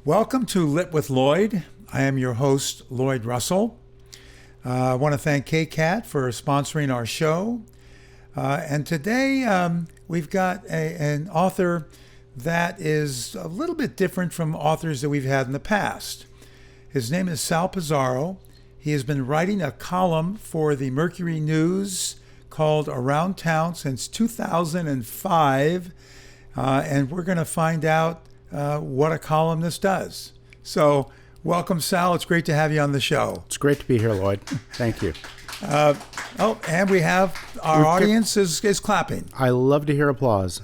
Welcome to Lit with Lloyd. I am your host, Lloyd Russell. I want to thank KCAT for sponsoring our show. And today we've got an author that is a little bit different from authors that we've had in the past. His name is Sal Pizarro. He has been writing a column for the Mercury News called Around Town since 2005. And we're going to find out what a columnist does. So welcome, Sal. It's great to have you on the show. It's great to be here, Lloyd. Thank you. And we have our audience is clapping. I love to hear applause.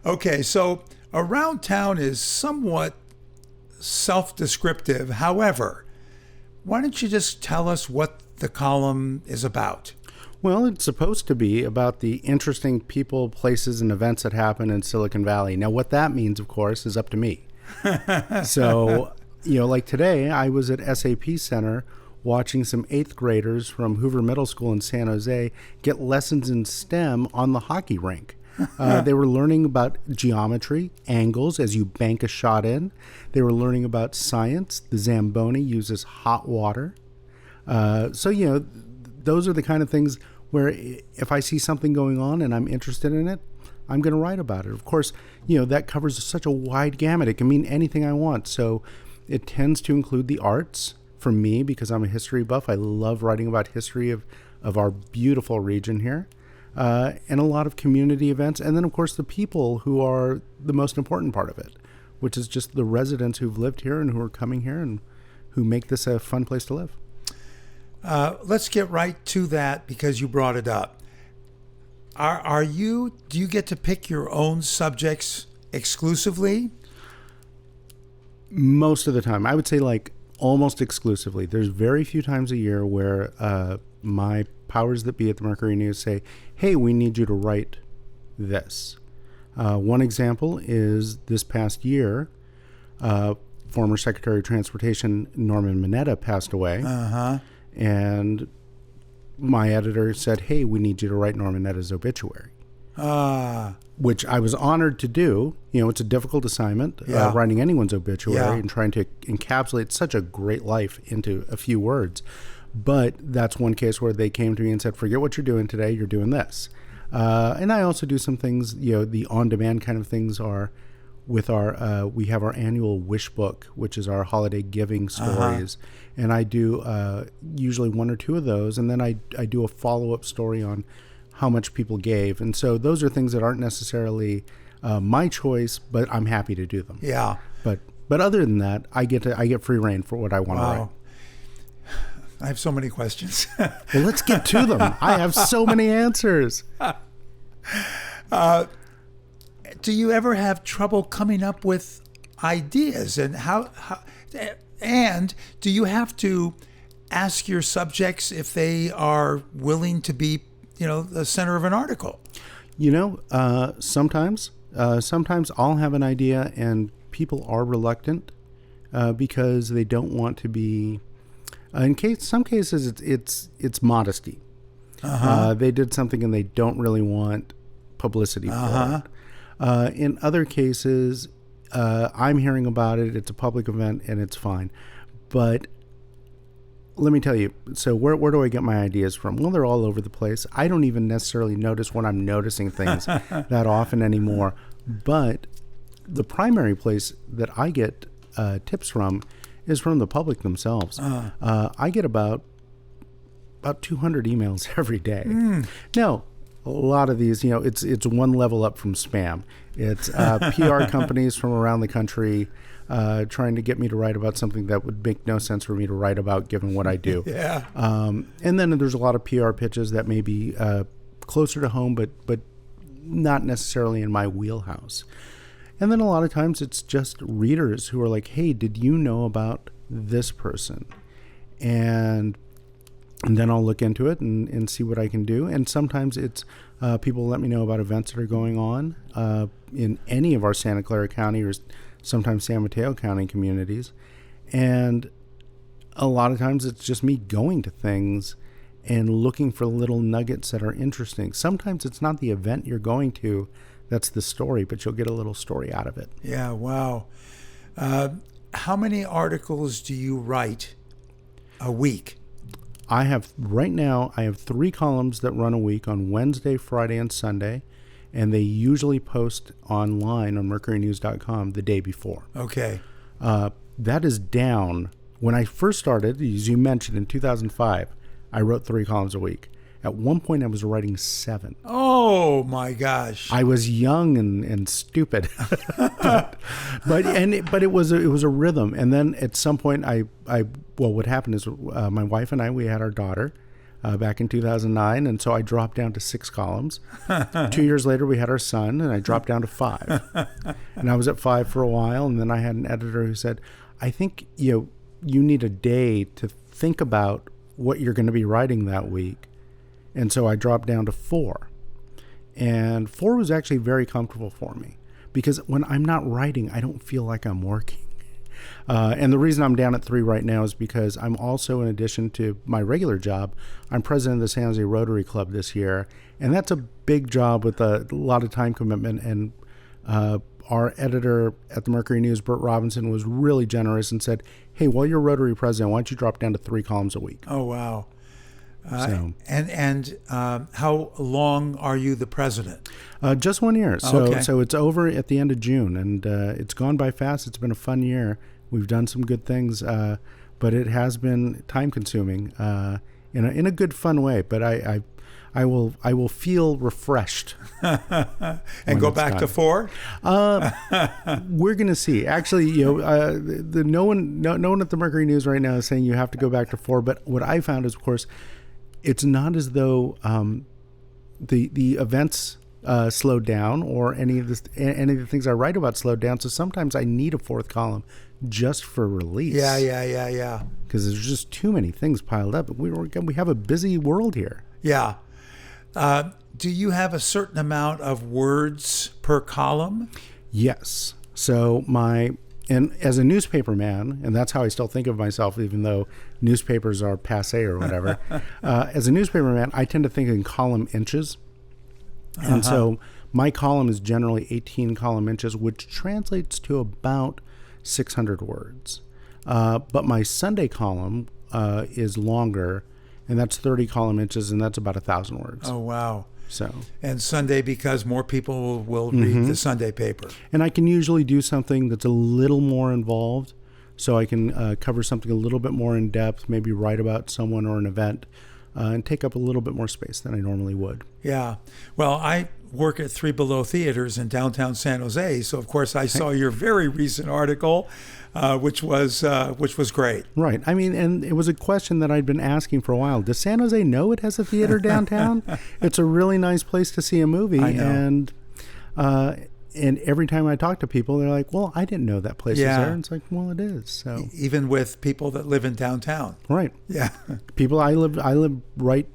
Okay, so Around Town is somewhat self-descriptive. However, why don't you just tell us what the column is about? Well, it's supposed to be about the interesting people, places, and events that happen in Silicon Valley. Now, what that means, of course, is up to me. So, like today, I was at SAP Center watching some 8th graders from Hoover Middle School in San Jose get lessons in STEM on the hockey rink. They were learning about geometry, angles as you bank a shot in. They were learning about science. The Zamboni uses hot water. Those are the kind of things where if I see something going on and I'm interested in it, I'm going to write about it. Of course, that covers such a wide gamut. It can mean anything I want. So it tends to include the arts for me because I'm a history buff. I love writing about history of our beautiful region here, and a lot of community events. And then, of course, the people who are the most important part of it, which is just the residents who've lived here and who are coming here and who make this a fun place to live. Let's get right to that because you brought it up. Do you get to pick your own subjects exclusively? Most of the time. I would say almost exclusively. There's very few times a year where my powers that be at the Mercury News say, hey, we need you to write this. One example is this past year, former Secretary of Transportation Norman Mineta passed away. And my editor said, hey, we need you to write Norman Mineta's obituary. Which I was honored to do. It's a difficult assignment, writing anyone's obituary and trying to encapsulate such a great life into a few words. But that's one case where they came to me and said, forget what you're doing today, you're doing this. And I also do some things, the on-demand kind of things are with we have our annual wish book, which is our holiday giving stories. And I do usually one or two of those. And then I do a follow-up story on how much people gave. And so those are things that aren't necessarily my choice, but I'm happy to do them. Yeah. But other than that, I get free reign for what I want to write. I have so many questions. Well, let's get to them. I have so many answers. Do you ever have trouble coming up with ideas, and and do you have to ask your subjects if they are willing to be, the center of an article? Sometimes I'll have an idea and people are reluctant because they don't want to be. Some cases it's modesty. They did something and they don't really want publicity for it. In other cases, I'm hearing about it. It's a public event and it's fine. But let me tell you, so where do I get my ideas from? Well, they're all over the place. I don't even necessarily notice when I'm noticing things that often anymore. But the primary place that I get tips from is from the public themselves. I get about 200 emails every day. Now, a lot of these, it's one level up from spam. It's PR companies from around the country trying to get me to write about something that would make no sense for me to write about given what I do. Yeah. And then there's a lot of PR pitches that may be closer to home, but not necessarily in my wheelhouse. And then a lot of times it's just readers who are like, hey, did you know about this person? And then I'll look into it and see what I can do. And sometimes it's people let me know about events that are going on in any of our Santa Clara County or sometimes San Mateo County communities. And a lot of times it's just me going to things and looking for little nuggets that are interesting. Sometimes it's not the event you're going to that's the story, but you'll get a little story out of it. Yeah, wow. How many articles do you write a week? Right now, I have 3 columns that run a week on Wednesday, Friday, and Sunday, and they usually post online on mercurynews.com the day before. Okay. That is down. When I first started, as you mentioned, in 2005, I wrote 3 columns a week. At one point, I was writing 7. Oh my gosh! I was young and stupid, but it was a rhythm. And then at some point, what happened is my wife and I, we had our daughter back in 2009, and so I dropped down to 6 columns. 2 years later, we had our son, and I dropped down to 5. And I was at 5 for a while, and then I had an editor who said, "I think you need a day to think about what you're going to be writing that week." And so I dropped down to 4. And 4 was actually very comfortable for me because when I'm not writing, I don't feel like I'm working. And the reason I'm down at 3 right now is because I'm also, in addition to my regular job, I'm president of the San Jose Rotary Club this year. And that's a big job with a lot of time commitment. And our editor at the Mercury News, Bert Robinson, was really generous and said, "Hey, while you're Rotary president, why don't you drop down to 3 columns a week?" Oh, wow. How long are you the president? Just 1 year. So Okay. so it's over at the end of June, and it's gone by fast. It's been a fun year. We've done some good things, but it has been time consuming in a good fun way. But I will feel refreshed And go back to done. 4? We're gonna see. Actually, no one at the Mercury News right now is saying you have to go back to 4. But what I found is, of course, it's not as though the events slowed down or any of the things I write about slowed down. So sometimes I need a 4th column just for release. Yeah. Because there's just too many things piled up. We have a busy world here. Yeah. Do you have a certain amount of words per column? Yes. So and as a newspaper man, and that's how I still think of myself, even though newspapers are passé or whatever. As a newspaper man, I tend to think in column inches. And so my column is generally 18 column inches, which translates to about 600 words. But my Sunday column is longer, and that's 30 column inches, and that's about 1,000 words. Oh, wow. So, And Sunday, because more people will read the Sunday paper. and I can usually do something that's a little more involved, so I can cover something a little bit more in depth, maybe write about someone or an event, and take up a little bit more space than I normally would. Yeah. Well, I work at 3 Below Theaters in downtown San Jose, so of course I saw your very recent article, which was great. Right. I mean, and it was a question that I'd been asking for a while. Does San Jose know it has a theater downtown? It's a really nice place to see a movie. I know. And every time I talk to people, they're like, "Well, I didn't know that place was there." And it's like, "Well, it is." So Even with people that live in downtown. right. Yeah. People, I live right,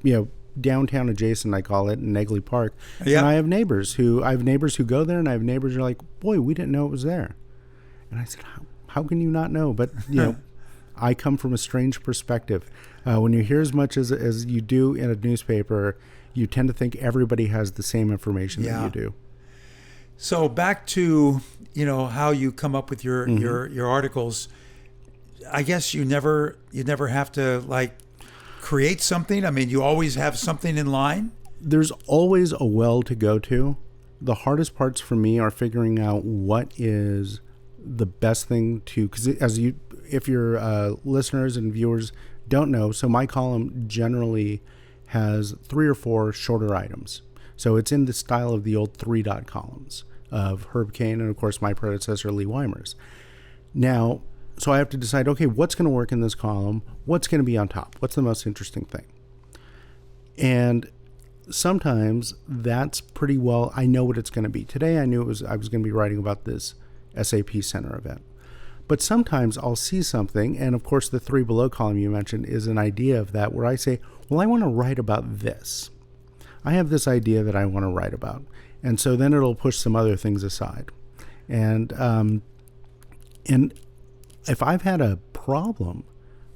downtown adjacent, I call it, in Negley Park. Yeah. And I have neighbors who go there, and I have neighbors who are like, "Boy, we didn't know it was there." And I said, how can you not know? But, I come from a strange perspective. When you hear as much as you do in a newspaper, you tend to think everybody has the same information that you do. So back to, how you come up with your articles. I guess you never have to create something. I mean, you always have something in line. There's always a well to go to. The hardest parts for me are figuring out what is the best thing to, because if your listeners and viewers don't know, so my column generally has 3 or 4 shorter items. So it's in the style of the old 3-dot columns of Herb Caen and, of course, my predecessor, Lee Weimer's. Now, so I have to decide, okay, what's going to work in this column? What's going to be on top? What's the most interesting thing? And sometimes that's pretty well, I know what it's going to be. Today I knew I was going to be writing about this SAP Center event. But sometimes I'll see something, and of course the 3 Below column you mentioned is an idea of that, where I say, well, I want to write about this. I have this idea that I want to write about. And so then it'll push some other things aside. And if I've had a problem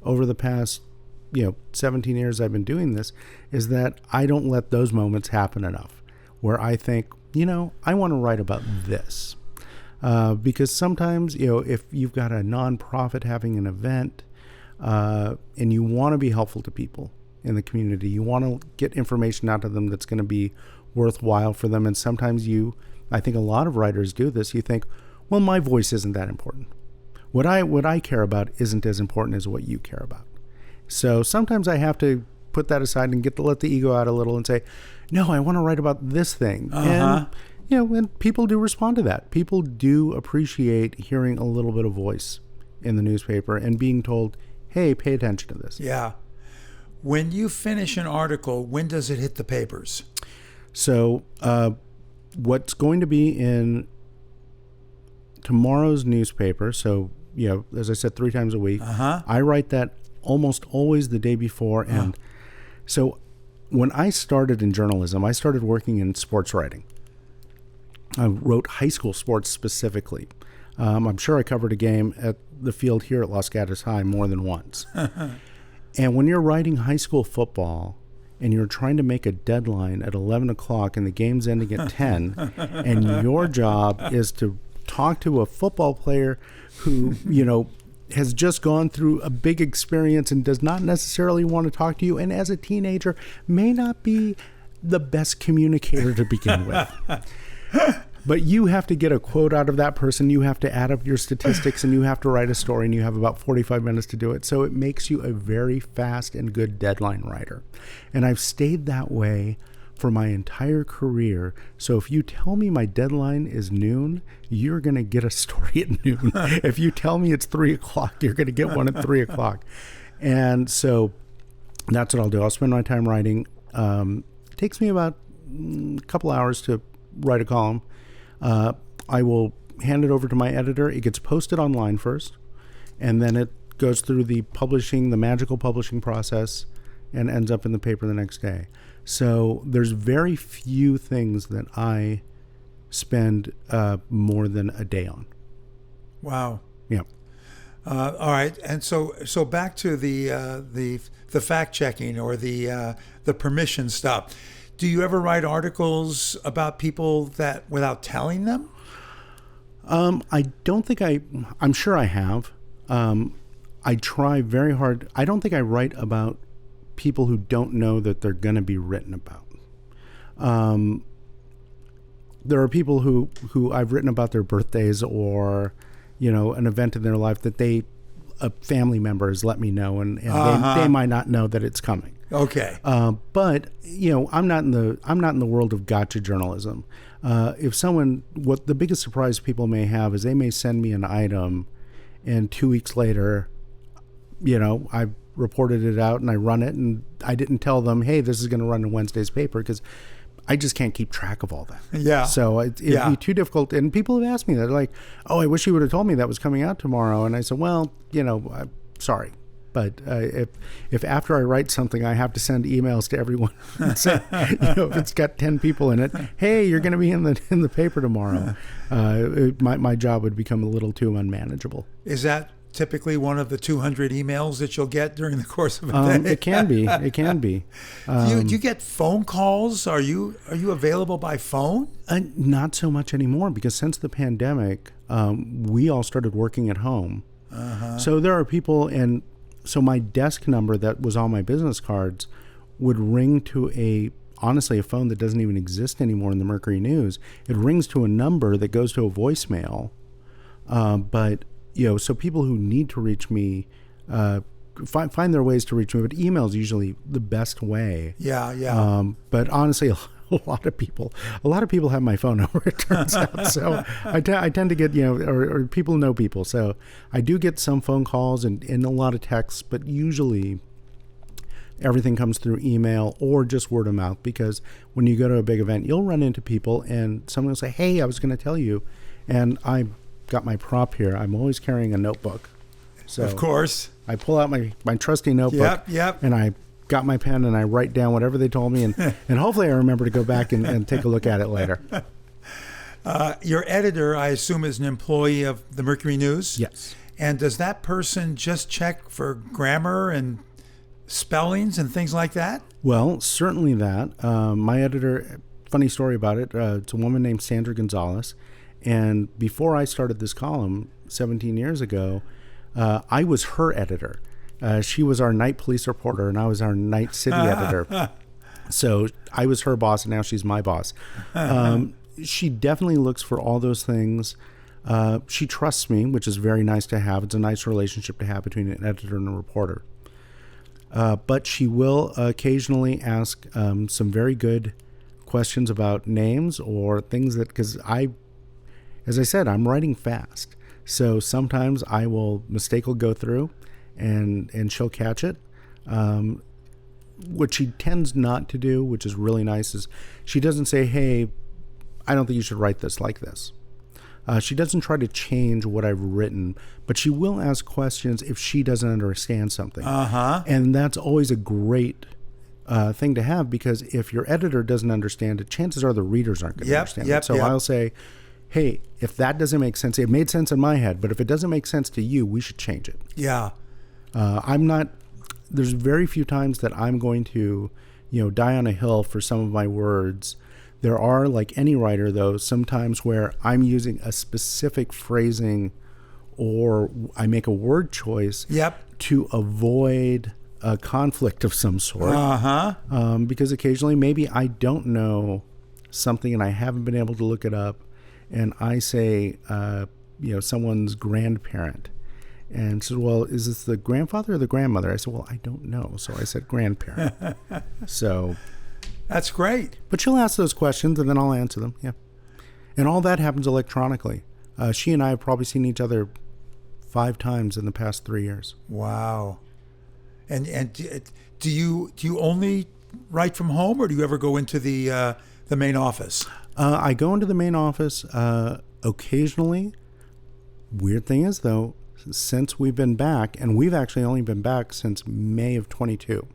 over the past 17 years I've been doing this, is that I don't let those moments happen enough, where I think, I want to write about this. Because sometimes, if you've got a nonprofit having an event and you want to be helpful to people in the community, you want to get information out to them that's going to be worthwhile for them. And sometimes I think a lot of writers do this. You think, well, my voice isn't that important. What I care about isn't as important as what you care about. So sometimes I have to put that aside and let the ego out a little and say, no, I want to write about this thing. And and people do respond to that. People do appreciate hearing a little bit of voice in the newspaper and being told, hey, pay attention to this. Yeah. When you finish an article, when does it hit the papers? So what's going to be in tomorrow's newspaper, so, as I said, 3 times a week, I write that almost always the day before. And so when I started in journalism, I started working in sports writing. I wrote high school sports specifically. I'm sure I covered a game at the field here at Los Gatos High more than once. And when you're writing high school football and you're trying to make a deadline at 11 o'clock and the game's ending at 10, and your job is to talk to a football player who, has just gone through a big experience and does not necessarily want to talk to you, and as a teenager may not be the best communicator to begin with. But you have to get a quote out of that person. You have to add up your statistics and you have to write a story, and you have about 45 minutes to do it. So it makes you a very fast and good deadline writer. And I've stayed that way for my entire career. So if you tell me my deadline is noon, you're going to get a story at noon. If you tell me it's 3 o'clock, you're going to get one at 3 o'clock. And so that's what I'll do. I'll spend my time writing. It takes me about a couple hours to write a column. I will hand it over to my editor. It gets posted online first, and then it goes through the magical publishing process, and ends up in the paper the next day. So there's very few things that I spend more than a day on. Wow. Yeah. All right, and so back to the fact checking or the permission stuff. Do you ever write articles about people that without telling them? I don't think I'm sure I have. I try very hard. I don't think I write about people who don't know that they're going to be written about. There are people who I've written about their birthdays or, an event in their life that a family member has let me know, and they might not know that it's coming. Okay. But I'm not in the world of gotcha journalism. If what the biggest surprise people may have is they may send me an item, and 2 weeks later, I've reported it out and I run it, and I didn't tell them, hey, this is going to run in Wednesday's paper, because I just can't keep track of all that. Yeah. So it'd be too difficult. And people have asked me that. They're like, oh, I wish you would have told me that was coming out tomorrow. And I said, well, I'm sorry. But if after I write something, I have to send emails to everyone and say, if it's got 10 people in it, hey, you're going to be in the paper tomorrow, my job would become a little too unmanageable. Is that typically one of the 200 emails that you'll get during the course of a day? It can be. Do you get phone calls? Are you available by phone? Not so much anymore, because since the pandemic, we all started working at home. So there are people, and so my desk number that was on my business cards would ring to honestly a phone that doesn't even exist anymore in the Mercury News. It rings to a number that goes to a voicemail. But so people who need to reach me find their ways to reach me, but email is usually the best way. Yeah. But honestly, a lot of people have my phone number, it turns out. So I tend to get, or people know people. So I do get some phone calls and a lot of texts, but usually everything comes through email or just word of mouth, because when you go to a big event, you'll run into people and someone will say, hey, I was going to tell you. And I got my prop here. I'm always carrying a notebook. So of course. I pull out my trusty notebook. Yep. And I got my pen and I write down whatever they told me, and hopefully I remember to go back and take a look at it later. Your editor, I assume, is an employee of the Mercury News? Yes. And does that person just check for grammar and spellings and things like that? Well, certainly that. My editor funny story about it. It's a woman named Sandra Gonzalez. And before I started this column 17 years ago, I was her editor. She was our night police reporter, and I was our night city editor. So I was her boss, and now she's my boss. She definitely looks for all those things. She trusts me, which is very nice to have. It's a nice relationship to have between an editor and a reporter. But she will occasionally ask some very good questions about names or things that, because as I said, I'm writing fast. So sometimes mistake will go through and she'll catch it. What she tends not to do, which is really nice, is she doesn't say, hey, I don't think you should write this like this. She doesn't try to change what I've written, but she will ask questions if she doesn't understand something. And that's always a great thing to have, because if your editor doesn't understand it, chances are the readers aren't going to understand it. So I'll say, hey, if that doesn't make sense, it made sense in my head, but if it doesn't make sense to you, we should change it. Yeah. There's very few times that I'm going to, die on a hill for some of my words. There are, like any writer, though, sometimes where I'm using a specific phrasing or I make a word choice to avoid a conflict of some sort. Because occasionally maybe I don't know something and I haven't been able to look it up, and I say, someone's grandparent. And said, well, is this the grandfather or the grandmother? I said, well, I don't know. So I said grandparent. So that's great. But she'll ask those questions and then I'll answer them. Yeah. And all that happens electronically. She and I have probably seen each other 5 times in the past 3 years. Wow. And do you only write from home, or do you ever go into the main office? I go into the main office occasionally. Weird thing is, though, since we've been back, and we've actually only been back since May of 22,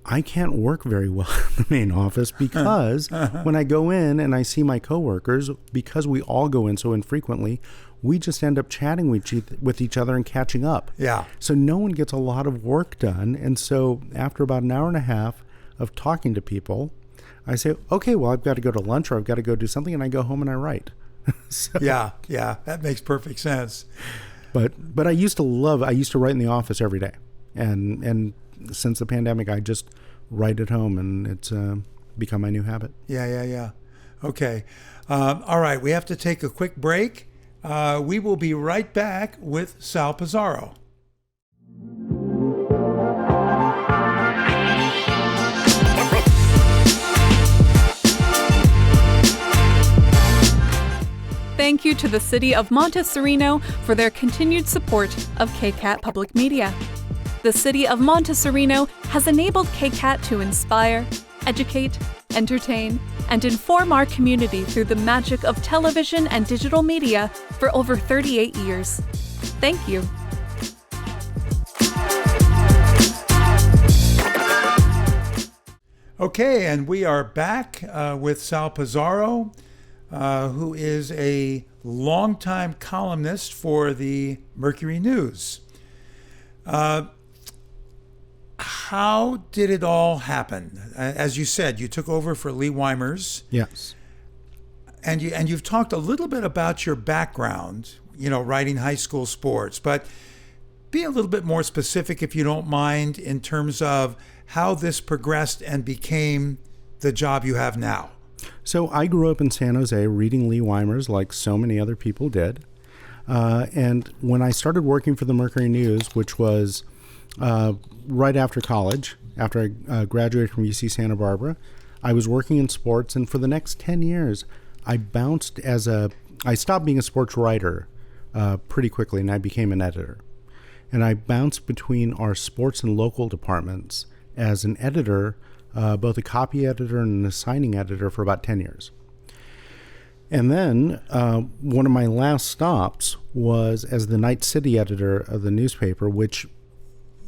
I can't work very well in the main office because when I go in and I see my coworkers, because we all go in so infrequently, we just end up chatting with each other and catching up. Yeah. So no one gets a lot of work done. And so after about an hour and a half of talking to people, I say, okay, well, I've got to go to lunch or I've got to go do something, and I go home and I write. So, yeah, that makes perfect sense. But I used to write in the office every day, and since the pandemic, I just write at home, and it's become my new habit. Yeah. Okay, all right. We have to take a quick break. We will be right back with Sal Pizarro. Thank you to the City of Montecirino for their continued support of KCAT Public Media. The City of Montecirino has enabled KCAT to inspire, educate, entertain, and inform our community through the magic of television and digital media for over 38 years. Thank you. Okay, and we are back with Sal Pizarro, who is a longtime columnist for the Mercury News. How did it all happen? As you said, you took over for Lee Weimers. Yes. And you've talked a little bit about your background, writing high school sports, but be a little bit more specific, if you don't mind, in terms of how this progressed and became the job you have now. So I grew up in San Jose reading Lee Weimers like so many other people did. And when I started working for the Mercury News, which was right after college, after I graduated from UC Santa Barbara, I was working in sports. And for the next 10 years, I stopped being a sports writer pretty quickly, and I became an editor. And I bounced between our sports and local departments as an editor, both a copy editor and an assigning editor, for about 10 years. And then one of my last stops was as the night city editor of the newspaper, which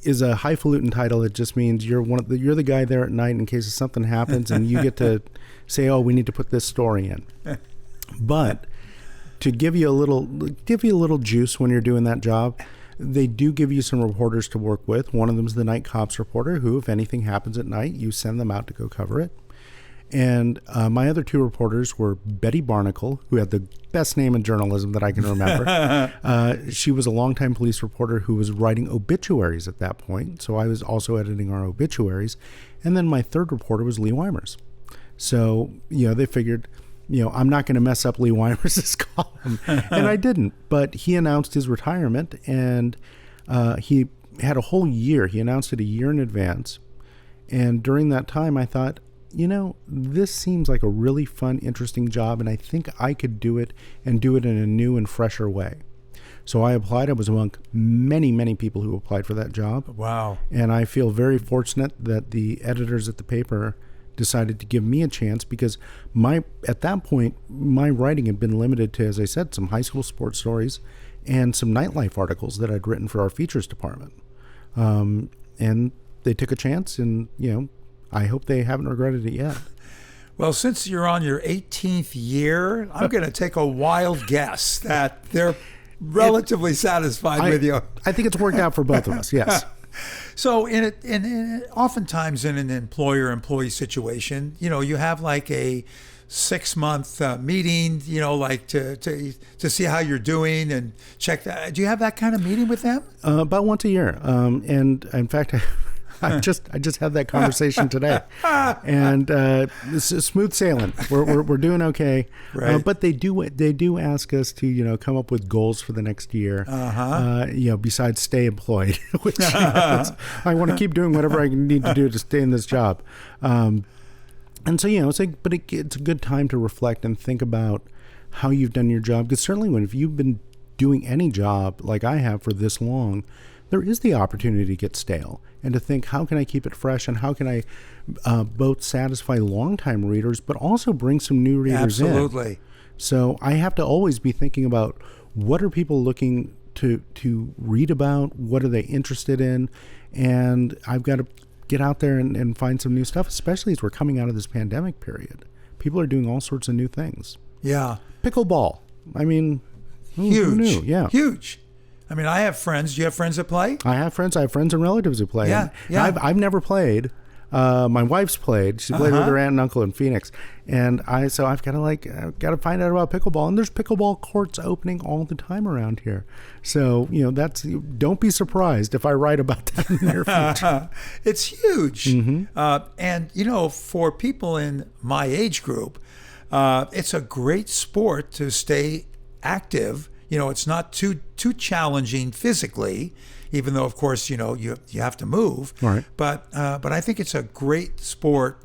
is a highfalutin title. It just means you're the guy there at night in case something happens, and you get to say, "Oh, we need to put this story in." But to give you a little juice when you're doing that job, they do give you some reporters to work with. One of them is the night cops reporter, who, if anything happens at night, you send them out to go cover it. And my other two reporters were Betty Barnacle, who had the best name in journalism that I can remember. She was a longtime police reporter who was writing obituaries at that point. So I was also editing our obituaries. And then my third reporter was Lee Weimers. So, they figured, I'm not going to mess up Lee Weimers' column. And I didn't. But he announced his retirement, and he had a whole year. He announced it a year in advance. And during that time, I thought, this seems like a really fun, interesting job, and I think I could do it and do it in a new and fresher way. So I applied. I was among many, many people who applied for that job. Wow. And I feel very fortunate that the editors at the paper decided to give me a chance, because at that point, my writing had been limited to, as I said, some high school sports stories and some nightlife articles that I'd written for our features department. And they took a chance, and, I hope they haven't regretted it yet. Well, since you're on your 18th year, I'm going to take a wild guess that they're relatively satisfied with you. I think it's worked out for both of us, yes. So oftentimes in an employer-employee situation, you have like a 6-month meeting, like to see how you're doing and check that. Do you have that kind of meeting with them? About once a year. And in fact, I just had that conversation today, and this is smooth sailing. We're doing okay, right. But they do ask us to come up with goals for the next year. Besides stay employed, which I want to keep doing whatever I need to do to stay in this job. And so it's it's a good time to reflect and think about how you've done your job. Because certainly if you've been doing any job like I have for this long, there is the opportunity to get stale and to think, how can I keep it fresh, and how can I both satisfy longtime readers but also bring some new readers in? Absolutely. So I have to always be thinking about, what are people looking to read about? What are they interested in? And I've got to get out there and find some new stuff, especially as we're coming out of this pandemic period. People are doing all sorts of new things. Yeah. Pickleball. I mean, huge. Who knew? Yeah. Huge. I mean, I have friends. Do you have friends that play? I have friends. I have friends and relatives who play. Yeah, And I've never played. My wife's played. She played with her aunt and uncle in Phoenix. And I've got to find out about pickleball. And there's pickleball courts opening all the time around here. So, don't be surprised if I write about that in the near future. It's huge. Mm-hmm. And, for people in my age group, it's a great sport to stay active. It's not too challenging physically, even though, of course, you have to move. Right. But I think it's a great sport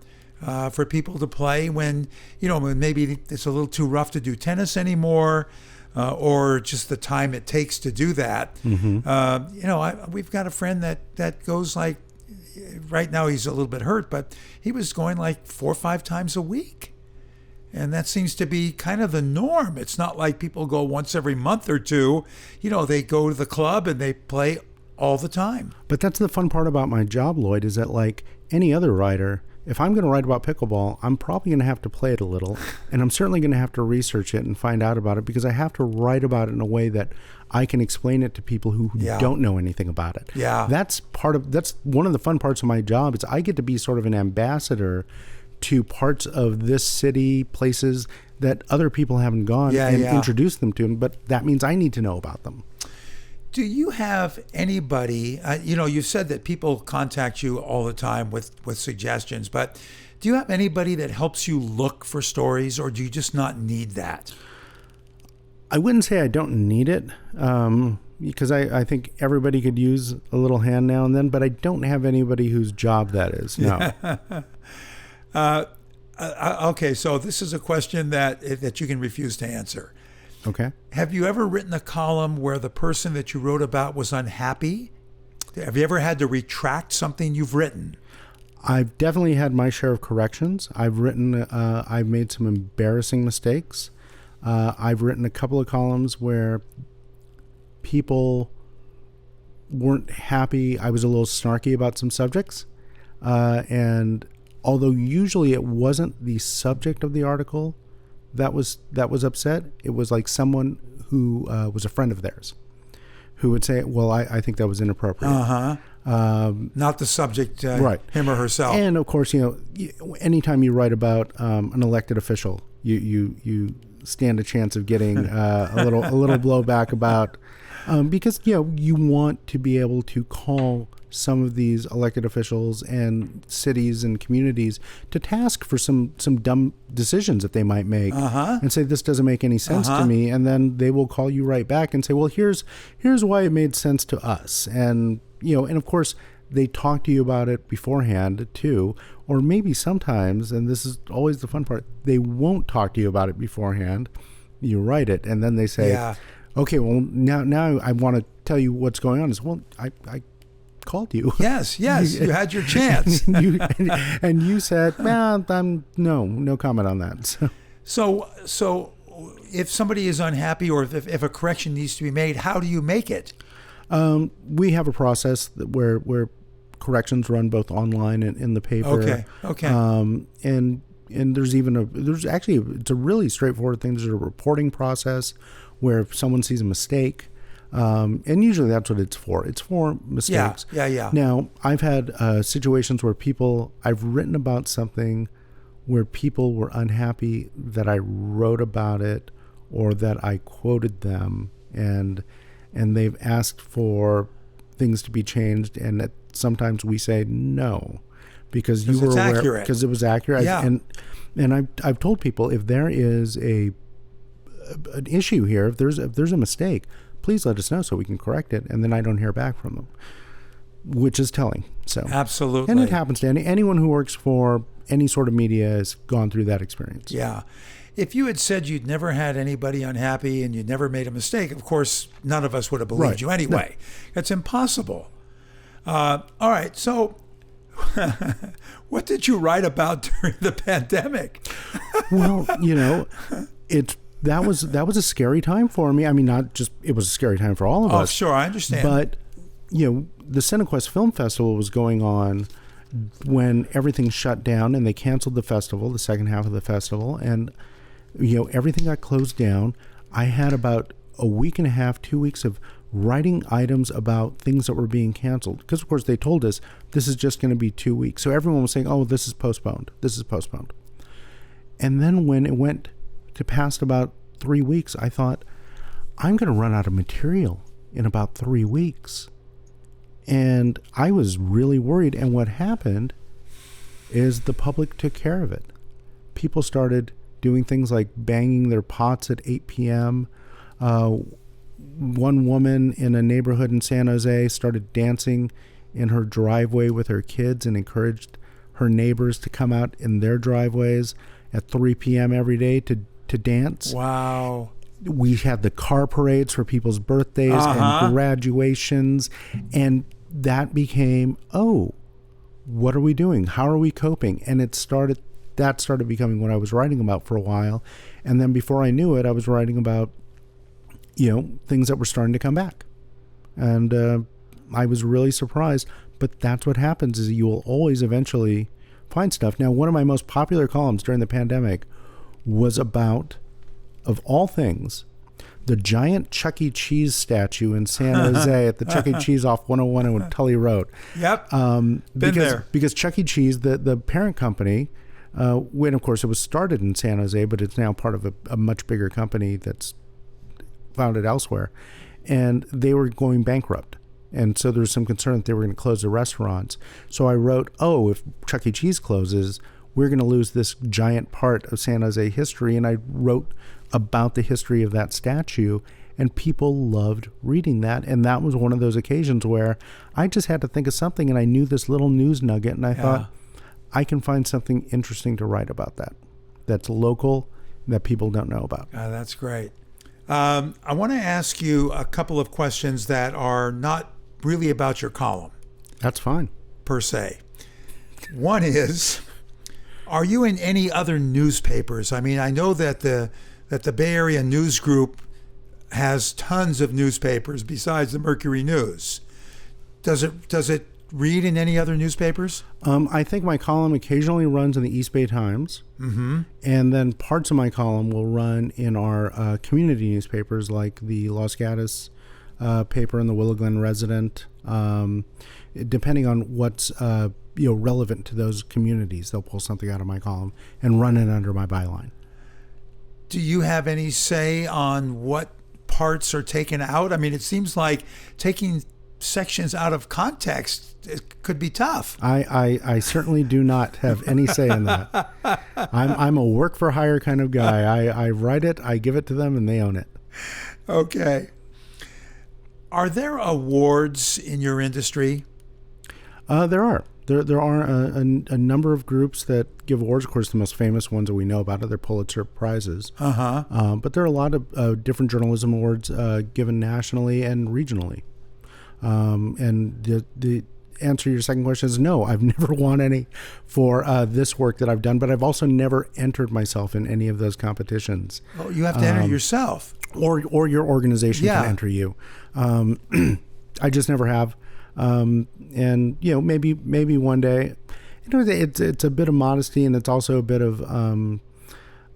for people to play when maybe it's a little too rough to do tennis anymore, or just the time it takes to do that. Mm-hmm. We've got a friend that goes like, right now he's a little bit hurt, but he was going like 4 or 5 times a week. And that seems to be kind of the norm. It's not like people go once every month or two. They go to the club and they play all the time. But that's the fun part about my job, Lloyd, is that like any other writer, if I'm going to write about pickleball, I'm probably going to have to play it a little. And I'm certainly going to have to research it and find out about it, because I have to write about it in a way that I can explain it to people who don't know anything about it. Yeah. That's one of the fun parts of my job, is I get to be sort of an ambassador to parts of this city, places that other people haven't gone, introduce them to them, but that means I need to know about them. Do you have anybody, you said that people contact you all the time with suggestions, but do you have anybody that helps you look for stories, or do you just not need that? I wouldn't say I don't need it, because I think everybody could use a little hand now and then, but I don't have anybody whose job that is, no. Okay, so this is a question that you can refuse to answer. Okay. Have you ever written a column where the person that you wrote about was unhappy? Have you ever had to retract something you've written? I've definitely had my share of corrections. I've made some embarrassing mistakes. I've written a couple of columns where people weren't happy. I was a little snarky about some subjects. And although usually it wasn't the subject of the article that was upset, it was like someone who was a friend of theirs who would say, well, I think that was inappropriate. Not the subject, right. him or herself. And of course, anytime you write about an elected official, you stand a chance of getting a little blowback about because you want to be able to call some of these elected officials and cities and communities to task for some dumb decisions that they might make and say, this doesn't make any sense to me. And then they will call you right back and say, well, here's why it made sense to us. And, and of course, they talk to you about it beforehand too, or maybe sometimes, and this is always the fun part, they won't talk to you about it beforehand. You write it, and then they say, okay, well, now I want to tell you what's going on. Well, I called you. Yes, you had your chance. and you said, well, no comment on that. So if somebody is unhappy or if a correction needs to be made, how do you make it? We have a process where corrections run both online and in the paper. Okay. And there's actually, it's a really straightforward thing. There's a reporting process where if someone sees a mistake, and usually that's what it's for. It's for mistakes. Yeah. Now, I've had situations where I've written about something where people were unhappy that I wrote about it or that I quoted them, and they've asked for things to be changed, and sometimes we say no because you were aware, because it was accurate. Yeah. And I've told people, if there is an issue here, if there's a mistake, please let us know so we can correct it. And then I don't hear back from them, which is telling. So absolutely. And it happens to anyone who works for any sort of media has gone through that experience. Yeah. If you had said you'd never had anybody unhappy and you'd never made a mistake, of course, none of us would have believed you anyway. No. That's impossible. All right. So what did you write about during the pandemic? Well, that was a scary time for me. I mean, it was a scary time for all of us. Oh, sure. I understand. But, the CineQuest Film Festival was going on when everything shut down, and they canceled the festival, the second half of the festival, and everything got closed down. I had about a week and a half, 2 weeks of writing items about things that were being canceled. Because, of course, they told us this is just going to be 2 weeks. So everyone was saying, oh, this is postponed. This is postponed. And then when it went to past about 3 weeks, I thought, I'm going to run out of material in about 3 weeks. And I was really worried. And what happened is the public took care of it. People started doing things like banging their pots at 8 p.m. One woman in a neighborhood in San Jose started dancing in her driveway with her kids and encouraged her neighbors to come out in their driveways at 3 p.m. every day to dance. Wow. We had the car parades for people's birthdays and graduations, and that became, what are we doing? How are we coping? And that started becoming what I was writing about for a while. And then before I knew it, I was writing about, things that were starting to come back. And I was really surprised. But that's what happens, is you will always eventually find stuff. Now, one of my most popular columns during the pandemic was about, of all things, the giant Chuck E. Cheese statue in San Jose at the Chuck E. Cheese off 101 and Tully Road. Yep. Been there. Because Chuck E. Cheese, the parent company, when, of course, it was started in San Jose, but it's now part of a much bigger company that's founded elsewhere. And they were going bankrupt. And so there was some concern that they were going to close the restaurants. So I wrote, if Chuck E. Cheese closes, we're going to lose this giant part of San Jose history. And I wrote about the history of that statue, and people loved reading that. And that was one of those occasions where I just had to think of something, and I knew this little news nugget, and I thought, I can find something interesting to write about that's local, that people don't know about. That's great. I want to ask you a couple of questions that are not really about your column. That's fine. Per se. One is, are you in any other newspapers? I mean, I know that the Bay Area News Group has tons of newspapers besides the Mercury News. Does it read in any other newspapers? I think my column occasionally runs in the East Bay Times. Mm-hmm. And then parts of my column will run in our community newspapers like the Los Gatos paper in the Willow Glen Resident. Depending on what's relevant to those communities, they'll pull something out of my column and run it under my byline. Do you have any say on what parts are taken out? I mean, it seems like taking sections out of context, it could be tough. I certainly do not have any say in that. I'm a work for hire kind of guy. I write it, I give it to them, and they own it. Okay. Are there awards in your industry? There are. There are a number of groups that give awards. Of course, the most famous ones that we know about are their Pulitzer Prizes. But there are a lot of different journalism awards given nationally and regionally. And the answer to your second question is no, I've never won any for this work that I've done, but I've also never entered myself in any of those competitions. Oh, you have to enter yourself. Or your organization can enter you. I just never have. And maybe one day, it's a bit of modesty, and it's also a bit of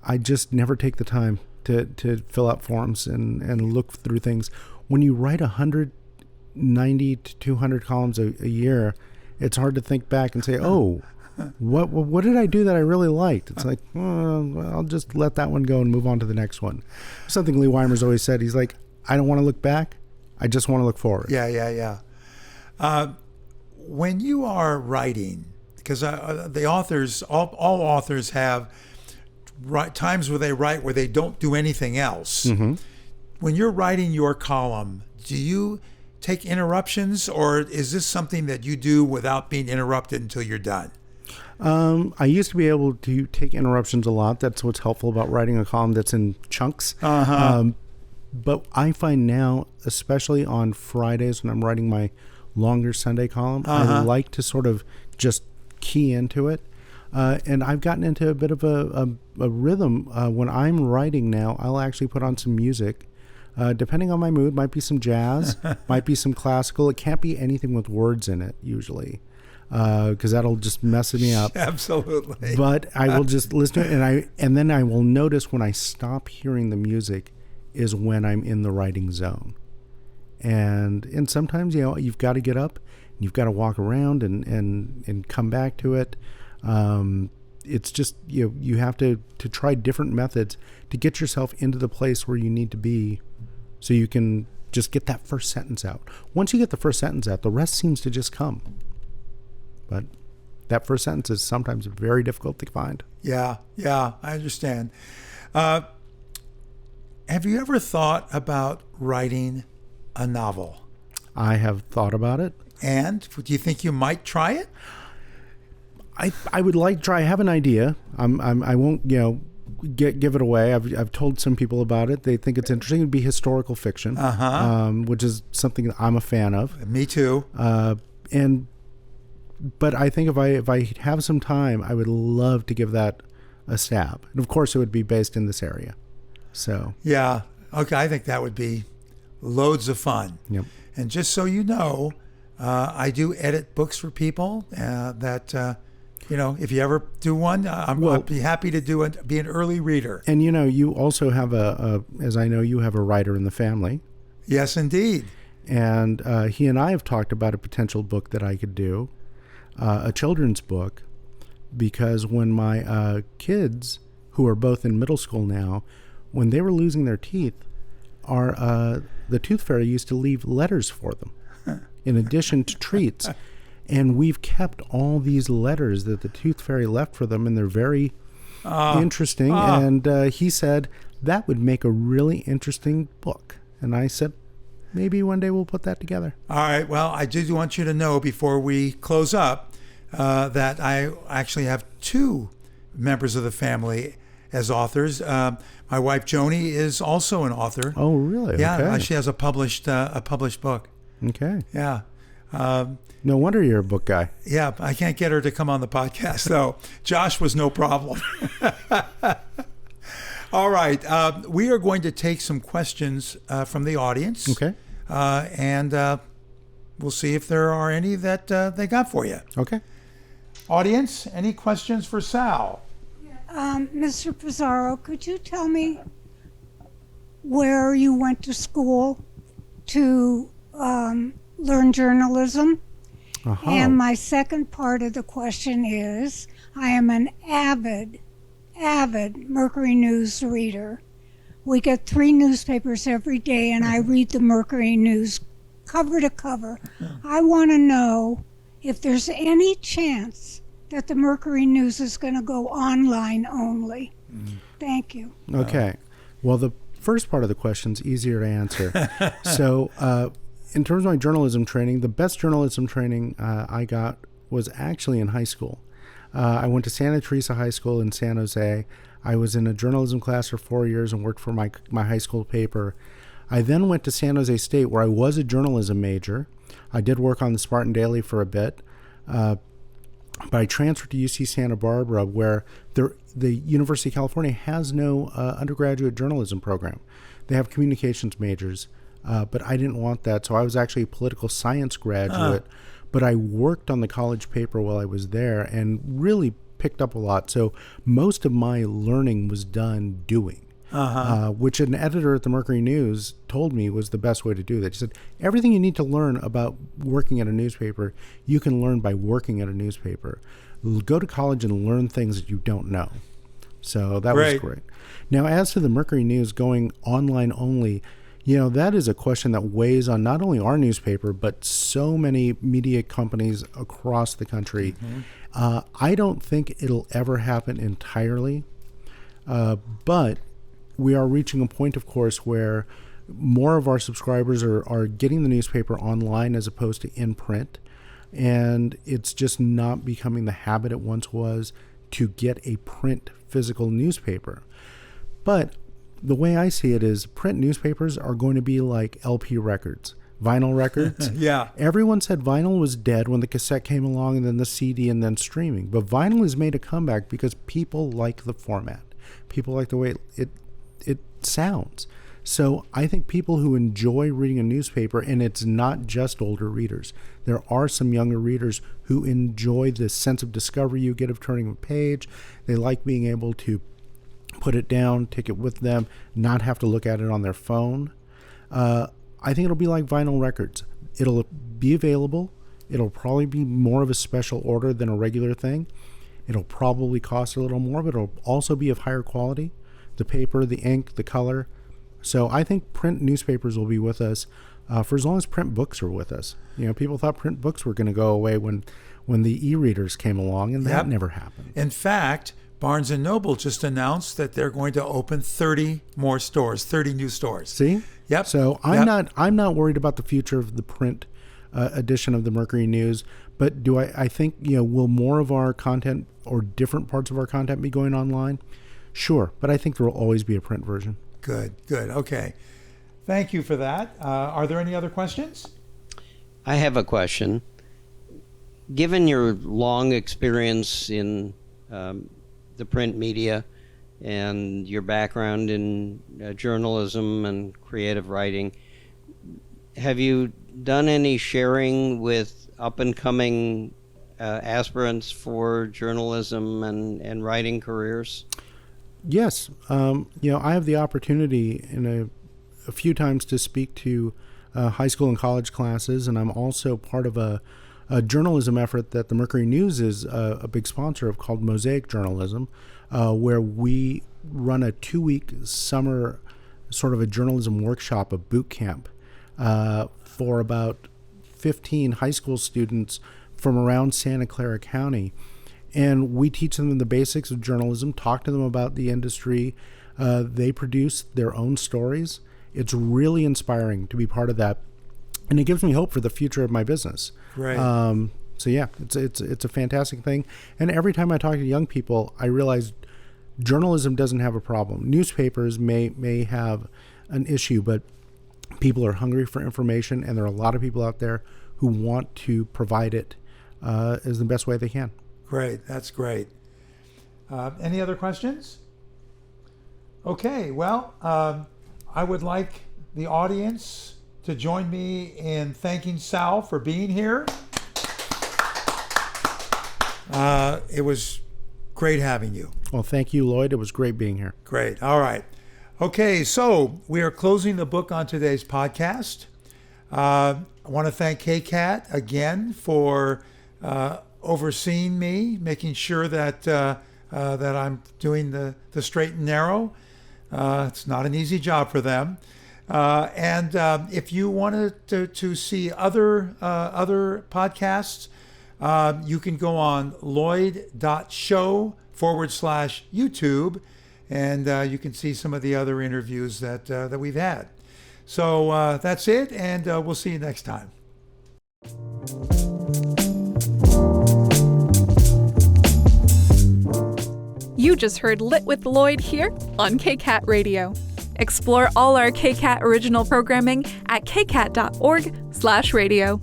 I just never take the time to fill out forms and look through things. When you write 190 to 200 columns a year, it's hard to think back and say, oh, what did I do that I really liked? It's like, well, I'll just let that one go and move on to the next one. Something Lee Weimer's always said. He's like, I don't want to look back. I just want to look forward. Yeah. When you are writing, because the authors, all authors have times where they write where they don't do anything else. Mm-hmm. When you're writing your column, do you take interruptions, or is this something that you do without being interrupted until you're done? I used to be able to take interruptions a lot. That's what's helpful about writing a column that's in chunks. But I find now, especially on Fridays when I'm writing my longer Sunday column, I like to sort of just key into it. And I've gotten into a bit of a rhythm. When I'm writing now, I'll actually put on some music. Depending on my mood, might be some jazz, might be some classical. It can't be anything with words in it, usually, because that'll just mess me up. Absolutely. But I will just listen to it, and then I will notice when I stop hearing the music is when I'm in the writing zone. And sometimes, you've got to get up, and you've got to walk around and come back to it. It's just, you have to try different methods to get yourself into the place where you need to be, so you can just get that first sentence out. Once you get the first sentence out, the rest seems to just come. But that first sentence is sometimes very difficult to find. Yeah, I understand. Have you ever thought about writing a novel? I have thought about it. And do you think you might try it? I would like to try. I have an idea. I won't give it away. I've told some people about it. They think it's interesting. It'd be historical fiction, which is something that I'm a fan of. Me too. But I think if I have some time, I would love to give that a stab. And of course, it would be based in this area. So yeah, okay. I think that would be loads of fun. Yep. And just so you know, I do edit books for people that. If you ever do one, I'd be happy to do it. Be an early reader. And you also have as I know, you have a writer in the family. Yes, indeed. And he and I have talked about a potential book that I could do, a children's book, because when my kids, who are both in middle school now, when they were losing their teeth, the tooth fairy used to leave letters for them, in addition to treats. And we've kept all these letters that the tooth fairy left for them, and they're very interesting. And he said that would make a really interesting book. And I said, maybe one day we'll put that together. All right. Well, I did want you to know before we close up that I actually have two members of the family as authors. My wife Joni is also an author. Oh, really? Yeah. Okay. She has a published book. Okay. Yeah. No wonder you're a book guy. Yeah, I can't get her to come on the podcast, though. Josh was no problem. All right. We are going to take some questions from the audience. Okay. And we'll see if there are any that they got for you. Okay. Audience, any questions for Sal? Mr. Pizarro, could you tell me where you went to school to learn journalism. Uh-huh. And my second part of the question is, I am an avid Mercury News reader. We get 3 newspapers every day, and I read the Mercury News cover to cover. I want to know if there's any chance that the Mercury News is going to go online only. Thank you. Okay. Well, the first part of the question is easier to answer. So, in terms of my journalism training, the best journalism training I got was actually in high school. I went to Santa Teresa High School in San Jose. I was in a journalism class for 4 years and worked for my high school paper. I then went to San Jose State, where I was a journalism major. I did work on the Spartan Daily for a bit. But I transferred to UC Santa Barbara, where the University of California has no undergraduate journalism program. They have communications majors, but I didn't want that, so I was actually a political science graduate. But I worked on the college paper while I was there and really picked up a lot. So most of my learning was done doing, which an editor at the Mercury News told me was the best way to do that. She said, everything you need to learn about working at a newspaper, you can learn by working at a newspaper. Go to college and learn things that you don't know. So that was great. Now, as to the Mercury News going online only, that is a question that weighs on not only our newspaper, but so many media companies across the country. I don't think it'll ever happen entirely, but we are reaching a point, of course, where more of our subscribers are getting the newspaper online as opposed to in print, and it's just not becoming the habit it once was to get a print physical newspaper. But the way I see it is print newspapers are going to be like LP records, vinyl records. Yeah. Everyone said vinyl was dead when the cassette came along and then the CD and then streaming. But vinyl has made a comeback because people like the format. People like the way it sounds. So I think people who enjoy reading a newspaper, and it's not just older readers, there are some younger readers who enjoy the sense of discovery you get of turning a page. They like being able to put it down, take it with them, not have to look at it on their phone. I think it'll be like vinyl records. It'll be available. It'll probably be more of a special order than a regular thing. It'll probably cost a little more, but it'll also be of higher quality. The paper, the ink, the color. So I think print newspapers will be with us for as long as print books are with us. People thought print books were going to go away when the e-readers came along, and that never happened. In fact, Barnes & Noble just announced that they're going to open 30 more stores, 30 new stores. See? Yep. So I'm not worried about the future of the print edition of the Mercury News, but I think, will more of our content or different parts of our content be going online? Sure, but I think there will always be a print version. Good. Okay. Thank you for that. Are there any other questions? I have a question. Given your long experience in the print media and your background in journalism and creative writing, have you done any sharing with up-and-coming aspirants for journalism and writing careers? Yes. I have the opportunity in a few times to speak to high school and college classes, and I'm also part of a journalism effort that the Mercury News is a big sponsor of called Mosaic Journalism, where we run a 2-week summer sort of a journalism workshop, a boot camp, for about 15 high school students from around Santa Clara County. And we teach them the basics of journalism, talk to them about the industry. They produce their own stories. It's really inspiring to be part of that. And it gives me hope for the future of my business. Right. So yeah, it's a fantastic thing. And every time I talk to young people, I realize journalism doesn't have a problem. Newspapers may have an issue, but people are hungry for information, and there are a lot of people out there who want to provide it as the best way they can. Great. That's great. Any other questions? Okay. Well, I would like the audience to join me in thanking Sal for being here. It was great having you. Well, thank you, Lloyd. It was great being here. Great. All right. Okay, so we are closing the book on today's podcast. I want to thank KCAT again for overseeing me, making sure that that I'm doing the straight and narrow. It's not an easy job for them. And if you wanted to see other podcasts, you can go on lloyd.show/YouTube, and you can see some of the other interviews that we've had. So that's it, and we'll see you next time. You just heard Lit with Lloyd here on KCAT Radio. Explore all our KCAT original programming at kcat.org/radio.